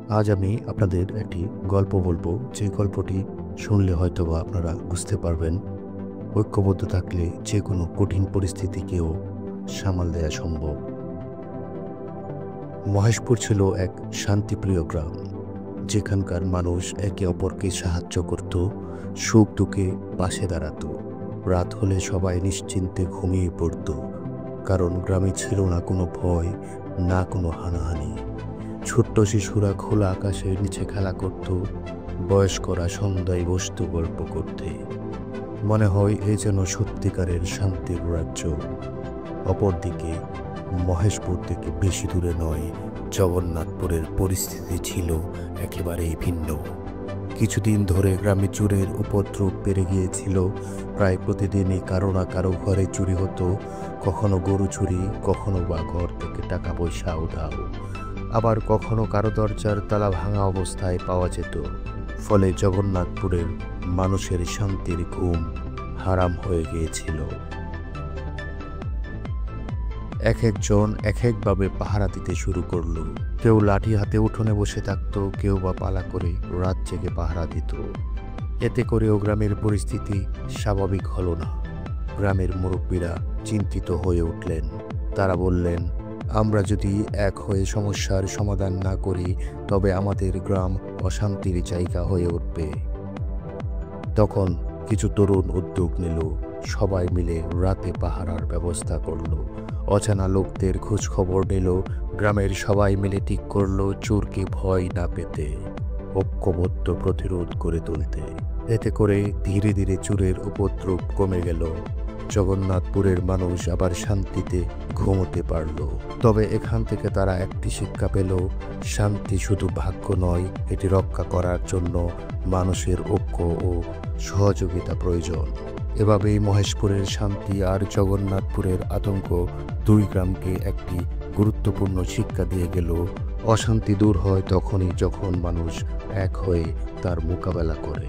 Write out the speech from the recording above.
আজ আমি আপনাদের একটি গল্প বলবো, যে গল্পটি শুনলে হয়তোবা আপনারা বুঝতে পারবেন ঐক্যবদ্ধ থাকলে যে কোনো কঠিন পরিস্থিতিকেও সামাল দেওয়া সম্ভব। মহেশপুর ছিল এক শান্তিপ্রিয় গ্রাম, যেখানকার মানুষ একে অপরকে সাহায্য করত, সুখ দুঃখে পাশে দাঁড়াতো। রাত হলে সবাই নিশ্চিন্তে ঘুমিয়ে পড়ত, কারণ গ্রামে ছিল না কোনো ভয়, না কোনো হানাহানি। ছোট্ট শিশুরা খোলা আকাশের নিচে খেলা করত, বয়স্করা সন্ধ্যায় বসত গল্প করতে। মনে হয় এ যেন সত্যিকারের শান্তির রাজ্য। অপরদিকে মহেশপুর থেকে বেশি দূরে নয়, জগন্নাথপুরের পরিস্থিতি ছিল একেবারেই ভিন্ন। কিছুদিন ধরে গ্রামে চোরের উপদ্রব বেড়ে গিয়েছিল। প্রায় প্রতিদিনই কারো না কারো ঘরে চুরি হতো, কখনো গরু চুরি, কখনো বা ঘর থেকে টাকা পয়সা উধাও, আবার কখনো কারো দরজার তালা ভাঙা অবস্থায় পাওয়া যেত। ফলে জগন্নাথপুরের মানুষের শান্তির ঘুম হারাম হয়ে গিয়েছিল। এক একজন এক একভাবে পাহারা দিতে শুরু করলো। কেউ লাঠি হাতে উঠোনে বসে থাকতো, কেউ বা পালা করে রাত জেগে পাহারা দিত। এতে করেও গ্রামের পরিস্থিতি স্বাভাবিক হলো না। গ্রামের মুরব্বীরা চিন্তিত হয়ে উঠলেন। তারা বললেন, আমরা যদি এক হয়ে সমস্যার সমাধান না করি, তবে আমাদের গ্রাম অশান্তির জায়গা হয়ে উঠবে। তখন কিছু তরুণ উদ্যোগ নিল। সবাই মিলে রাতে পাহারার ব্যবস্থা করলো, অজানা লোকদের খোঁজ খবর নিল। গ্রামের সবাই মিলে ঠিক করলো চোরকে ভয় না পেতে, ঐক্যবদ্ধ প্রতিরোধ করে তুলতে। এতে করে ধীরে ধীরে চোরের উপদ্রব কমে গেল। জগন্নাথপুরের মানুষ আবার শান্তিতে ঘুমোতে পারল। তবে এখান থেকে তারা একটি শিক্ষা পেল, শান্তি শুধু ভাগ্য নয়, এটি রক্ষা করার জন্য মানুষের ঐক্য ও সহযোগিতা প্রয়োজন। এভাবেই মহেশপুরের শান্তি আর জগন্নাথপুরের আতঙ্ক দুই গ্রামকে একটি গুরুত্বপূর্ণ শিক্ষা দিয়ে গেল। অশান্তি দূর হয় তখনই যখন মানুষ এক হয়ে তার মোকাবেলা করে।